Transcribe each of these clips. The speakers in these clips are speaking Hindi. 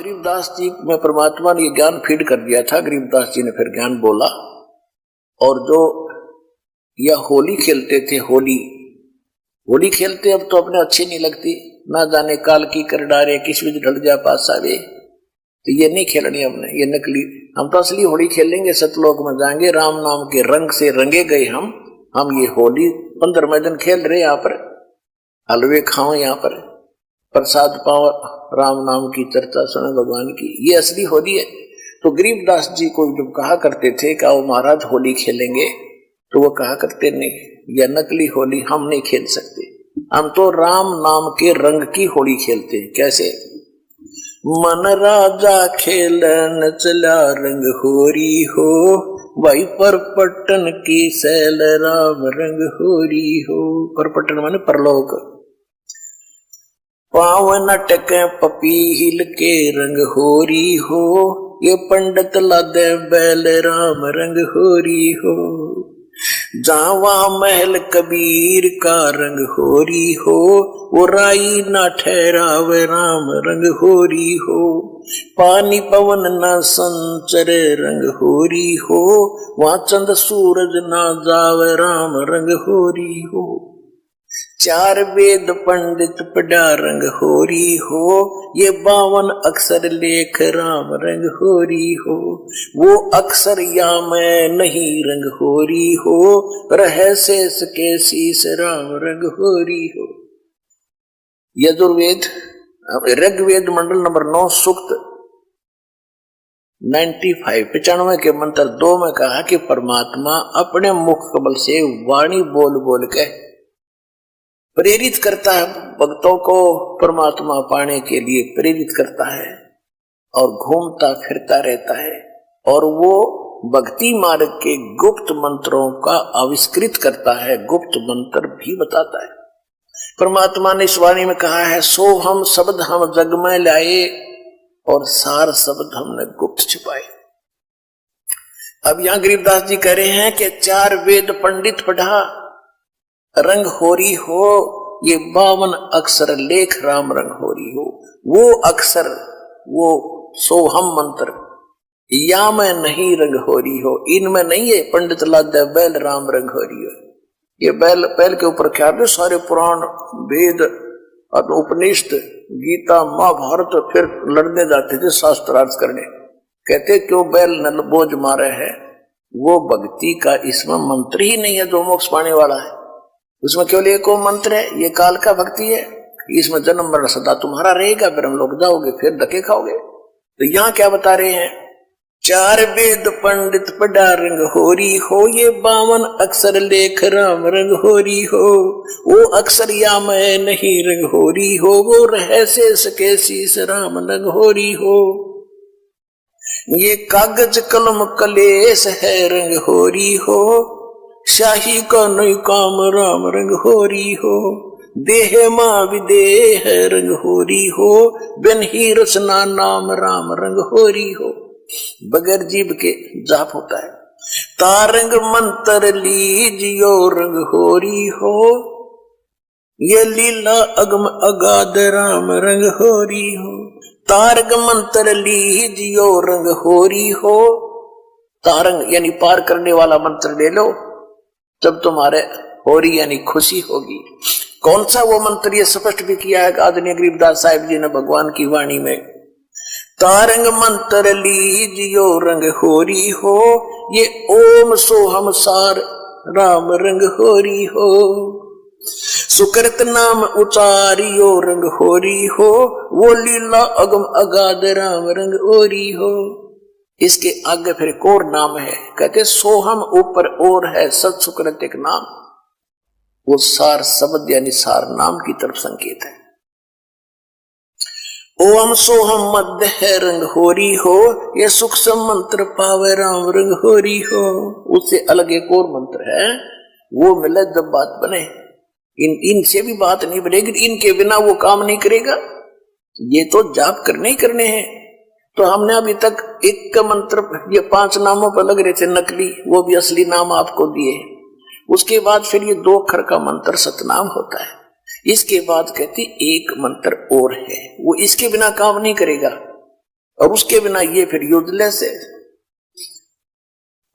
गरीबदास जी में परमात्मा ने ज्ञान फीड कर दिया था। गरीबदास जी ने फिर ज्ञान बोला, और जो यह होली खेलते थे, होली खेलते अब तो अपने अच्छी नहीं लगती, ना जाने काल की कर डारे किस भी ढल जा पास आवे, तो ये नहीं खेलनी हमने, ये नकली। हम तो असली होली खेलेंगे, सतलोक में जाएंगे, राम नाम के रंग से रंगे गए हम ये होली 15वें दिन खेल रहे, यहाँ पर हलवे खाओ, यहाँ पर प्रसाद पाओ, राम नाम की चर्चा सुने भगवान की, ये असली होली है। तो गरीबदास जी को जब कहा करते थे कि आओ महाराज होली खेलेंगे, तो वो कहा करते नहीं, यह नकली होली हम नहीं खेल सकते, हम तो राम नाम के रंग की होली खेलते हैं। कैसे? मन राजा खेलन चला रंग होरी हो, भाई परपटन की सैल राम रंग होरी हो। परपटन माने परलोक। पावन अटक पपीहिल के रंग होरी हो, ये पंडित लादे बैल राम रंग होरी हो। जावा महल कबीर का रंग होरी हो, वो राई ना ठहरावे राम रंग होरी हो। पानी पवन ना संचर रंग होरी हो, वहाँ चंद सूरज ना जावे राम रंग होरी हो। चार वेद पंडित पढ़ा रंग होरी हो, ये 52 अक्षर लेख राम रंग होरी हो। वो अक्षर या मैं नहीं रंग होरी हो, रह शेष के शीस राम रंग होरी हो। यजुर्वेद ऋग्वेद मंडल नंबर 9 सूक्त 95 के मंत्र 2 में कहा कि परमात्मा अपने मुख कमल से वाणी बोल बोल के प्रेरित करता है, भक्तों को परमात्मा पाने के लिए प्रेरित करता है, और घूमता फिरता रहता है, और वो भक्ति मार्ग के गुप्त मंत्रों का आविष्कृत करता है, गुप्त मंत्र भी बताता है। परमात्मा ने इस वाणी में कहा है, सो हम शब्द हम जग में लाए, और सार शब्द हमने गुप्त छिपाए। अब यहां गरीबदास जी कह रहे हैं कि 4 वेद पंडित पढ़ा रंग होरी हो, ये 52 अक्षर लेख राम रंग होरी हो। वो अक्षर, वो सोहम मंत्र या में नहीं रंग होरी हो, इनमें नहीं है पंडित लाद बैल राम रंग होरी हो। ये बैल के ऊपर क्या है, सारे पुराण वेद उपनिषद गीता महाभारत फिर लड़ने जाते थे शास्त्रार्थ करने। कहते क्यों बैल नल बोझ मारे है, वो भक्ति का इसमें मंत्र ही नहीं है जो मोक्ष पाने वाला है। उसमें केवल एक मंत्र है, ये काल का भक्ति है, इसमें जन्म मरण सदा तुम्हारा रहेगा, फिर हम लोग जाओगे फिर धक्के खाओगे। तो यहाँ क्या बता रहे हैं, 4 वेद पंडित पढ़ा रंग होरी हो, ये 52 अक्षर लेख राम रंग होरी हो। वो अक्षर या मैं नहीं रंग होरी हो, वो रह शेष के शीस राम रंग होरी हो। ये कागज कलम कलेश है रंग होरी हो, शाही का नई काम राम रंग होरी हो। देह मां विदेह रंग होरी हो, बिन ही रचना नाम राम रंग होरी हो। बगैर जीव के जाप होता है। तारंग मंत्र लीजियो रंग होरी हो, ये लीला अगम अगाध राम रंग होरी हो। तारंग मंत्र लीजियो रंग होरी हो, तारंग यानी पार करने वाला मंत्र ले लो, तब तुम्हारे होरी यानी खुशी होगी। कौन सा वो मंत्र, ये स्पष्ट भी किया है आदरणीय गरीबदास साहिब जी ने भगवान की वाणी में। तारंग मंत्र लीजियो रंग होरी हो, ये ओम सोहम सार राम रंग होरी हो। सुकृत नाम उचारियो रंग होरी हो, वो लीला अगम अगाध राम रंग होरी हो। इसके आगे फिर एक और नाम है, कहते सोहम ऊपर और है सत सुकृत एक नाम, वो सार शब्द यानी सार नाम की तरफ संकेत है। ओम सोहम मध्य है रंग होरी हो, ये सूक्ष्म मंत्र पावे राम रंग होरी हो। उससे अलग एक और मंत्र है, वो मिले जब बात बने। इनसे भी बात नहीं बनेगी, इनके बिना वो काम नहीं करेगा। ये तो जाप करने ही करने हैं। तो हमने अभी तक एक का मंत्र ये 5 नामों पर लग रहे थे नकली, वो भी असली नाम आपको दिए। उसके बाद फिर ये 2 अक्षर का मंत्र सतनाम होता है। इसके बाद कहती एक मंत्र और है, वो इसके बिना काम नहीं करेगा। और उसके बिना ये फिर यूजलेस है।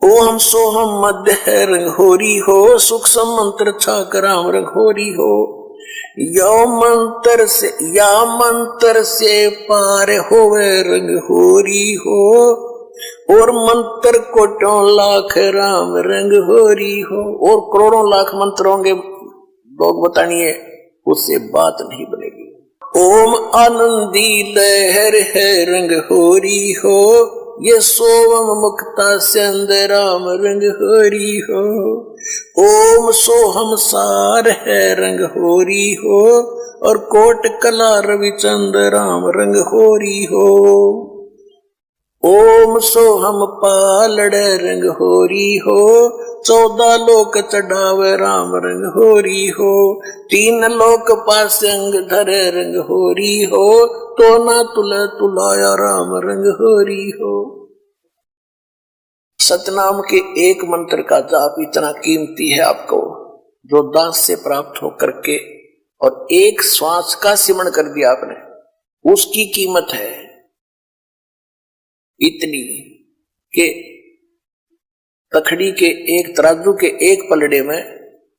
ओम सोहम मध्य है रंग होरी हो, सुख मंत्र छाक राम रंग होरी हो। या मंत्र से पार होवे रंग होरी हो, और मंत्र कोटों लाख राम रंग होरी हो। और करोड़ों लाख मंत्र होंगे, लोग बतानिए, उससे बात नहीं बनेगी। ओम आनंदी लहर है रंग होरी हो, ये सोवम मुक्ता चंद राम रंग होरी हो। ओम सोहम सार है रंग होरी हो, और कोट कला रविचंद राम रंग होरी हो। ओम सोहम पालड़ रंग होरी हो, 14 लोक चढ़ावे राम रंग होरी हो। 3 लोक पासंग धरे रंग होरी हो, तो ना तुला तुलाया राम रंग होरी हो। सतनाम के एक मंत्र का जाप इतना कीमती है आपको, जो दास से प्राप्त होकर के और एक श्वास का सिमरण कर दिया आपने, उसकी कीमत है इतनी कि तखड़ी के एक तराजू के एक पलड़े में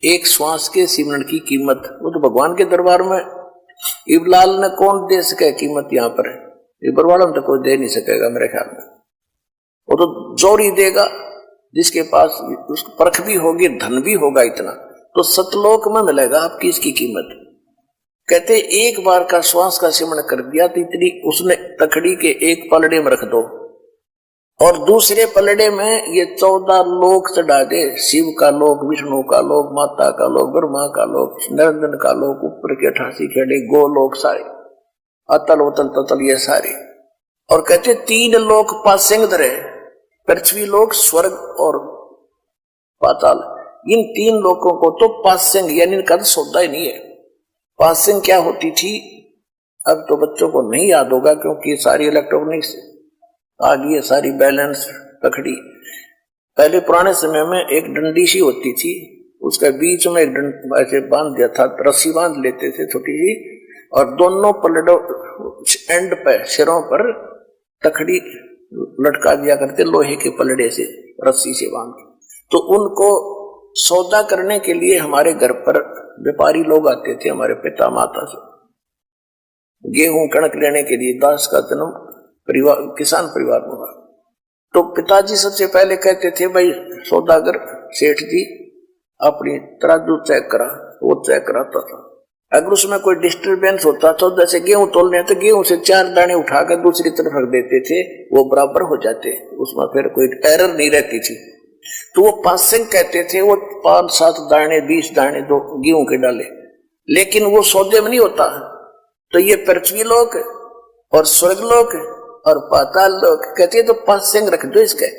एक श्वास के सिमरण की कीमत, वो तो भगवान के दरबार में इबलाल ने कौन दे सके कीमत, यहाँ पर इबर वालों तो कोई दे नहीं सकेगा मेरे ख्याल में। वो तो जोरी देगा जिसके पास उसकी परख भी होगी, धन भी होगा इतना, तो सतलोक में मिलेगा आपकी इसकी कीमत। कहते एक बार का श्वास का सिमरण कर दिया तो इतनी उसने तखड़ी के एक पलड़े में रख दो, और दूसरे पलड़े में ये 14 लोक चढ़ा दे, शिव का लोक, विष्णु का लोक, माता का लोक, ब्रह्मा का लोक, निरंजन का लोक, ऊपर के 88 खेड़े गोलोक सारे, अतल उतल ततल ये सारे। और कहते 3 लोक पासेंग धरे, पृथ्वी लोक, स्वर्ग और पाताल, इन 3 लोकों को तो पासेंग यानी इनका तो सौदा ही नहीं है। पासेंग क्या होती थी अब तो बच्चों को नहीं याद होगा, क्योंकि सारी इलेक्ट्रॉनिक्स आ गई है, सारी बैलेंस तखड़ी। पहले पुराने समय में एक डंडी सी होती थी, उसके बीच में एक ऐसे बांध दिया था, रस्सी बांध लेते थे छोटी सी, और दोनों पलड़ों एंड पे सिरों पर तखड़ी लटका दिया करते लोहे के पलड़े से, रस्सी से बांध। तो उनको सौदा करने के लिए हमारे घर पर व्यापारी लोग आते थे, हमारे पिता माता से गेहूं कणक लेने के लिए। दास का जन्म परिवार किसान परिवार में हुआ, तो पिताजी सबसे पहले कहते थे, भाई सौदागर सेठ जी अपनी तराजू चेक करा, वो चेक कराता था। अगर उसमें कोई डिस्टरबेंस होता तो जैसे गेहूं तोल रहे तो गेहूं से 4 दाने उठाकर दूसरी तरफ रख देते थे, वो बराबर हो जाते, उसमें फिर कोई एरर नहीं रहती थी। तो वो पासिंग कहते थे, वो 5-7 दाने 20 दाने दो गेहूं के डाले, लेकिन वो सौदे में नहीं होता। तो ये पृथ्वी लोक और स्वर्ग लोक और पाताल लोक कहते हैं, तो पासिंग रख दो इसके।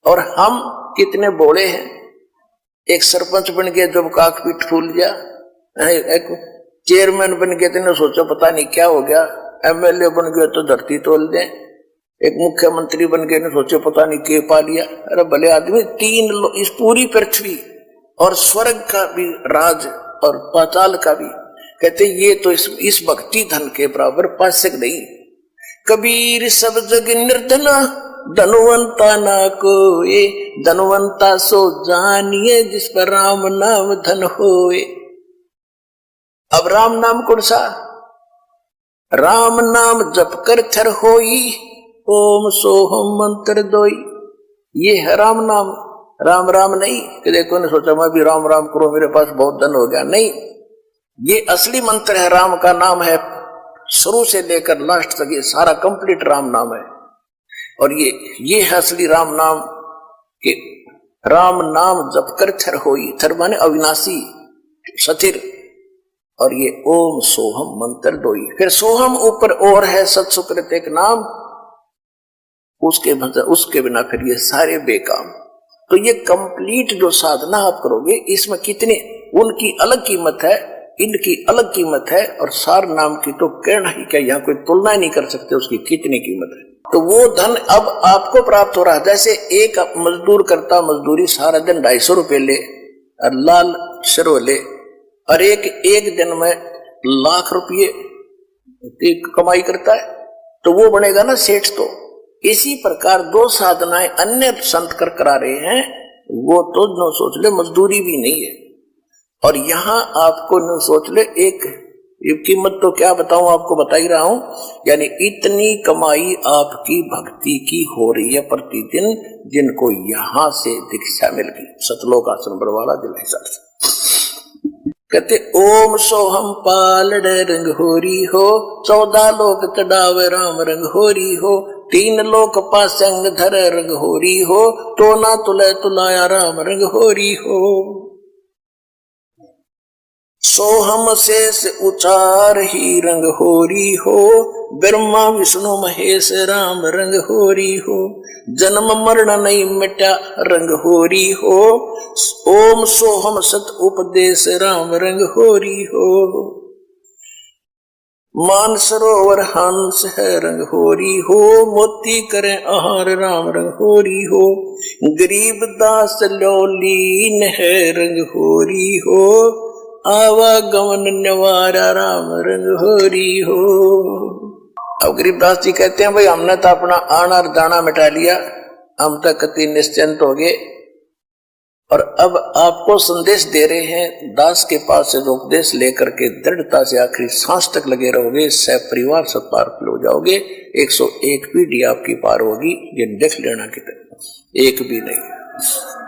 और हम कितने बोले हैं, एक सरपंच बन गया जब काक पीठ फूल गया, एक चेयरमैन बन गए तो सोचो पता नहीं क्या हो गया, एमएलए बन गए तो धरती तोल दे, एक मुख्यमंत्री बन गए ने सोचो पता नहीं क्या पा लिया। अरे भले आदमी, 3 इस पूरी पृथ्वी और स्वर्ग का भी राज और पाताल का भी, कहते ये तो इस भक्ति धन के बराबर पासक नहीं। कबीर सब जग निर्धना, धनवंता ना कोए, धनवंता सो जानिए जिस पर राम नाम धन होए। अब राम नाम कौन सा? राम नाम जप कर थर होई, ओम सोहम मंत्र दोई। ये है राम नाम, राम राम नहीं कि देखो ने सोचा मैं भी राम राम करूं मेरे पास बहुत धन हो गया, नहीं। ये असली मंत्र है, राम का नाम है, शुरू से लेकर लास्ट तक ये सारा कंप्लीट राम नाम है। और ये है असली राम नाम कि राम नाम जप कर थर होई, थर माने अविनाशी सथिर, और ये ओम सोहम मंत्र दोई। फिर सोहम ऊपर और है सत्सुकृत एक नाम, उसके बिना फिर ये सारे बेकाम। तो ये कंप्लीट जो साधना आप करोगे, इसमें कितने उनकी अलग कीमत है, इनकी अलग कीमत है, और सार नाम की तो कहना ही क्या, यहाँ कोई तुलना नहीं कर सकते उसकी कितनी कीमत है। तो वो धन अब आपको प्राप्त हो रहा है। जैसे एक मजदूर करता मजदूरी सारा दिन 250 रुपये ले और लाल शरो ले, और एक दिन में लाख रुपये की कमाई करता है, तो वो बनेगा ना सेठ। तो इसी प्रकार दो साधनाएं अन्य संत कर करा रहे हैं, वो तो न सोच ले मजदूरी भी नहीं है। और यहां आपको न सोच ले एक कीमत तो क्या बताऊं, आपको बता ही रहा हूं, यानी इतनी कमाई आपकी भक्ति की हो रही है प्रतिदिन, जिनको यहां से दीक्षा मिल गई। सतलोक आश्रम बरवाड़ा जिला हिसार से कहते ओम सोहम पालड़ रंग होरी हो, 14 लोक चढ़ावे राम रंग होरी हो, 3 लोक पासंग धर रंग होरी हो, तो ना तुले तुलाया राम रंग होरी हो। सोहम शेष उचार ही रंग होरी हो, ब्रह्मा विष्णु महेश राम रंग होरी हो, जन्म मरण नहीं मिटा रंग होरी हो, ओम सोहम सत उपदेश राम रंग होरी हो। मान सरोवर हंस है रंग होरी हो, मोती करें आहार राम रंग होरी हो, गरीब दास लोलीन है रंग होरी हो, आवागमन निवारा राम रंग होरी हो। अब गरीबदास जी कहते हैं भाई हमने तो अपना आना और जाना मिटा लिया, हम तक कति निश्चिंत हो गए, और अब आपको संदेश दे रहे हैं, दास के पास से जो उपदेश लेकर के दृढ़ता से आखिरी सांस तक लगे रहोगे, सह परिवार सब पार हो जाओगे। 101 पीढ़ी आपकी पार होगी, ये देख लेना कितने, एक भी नहीं।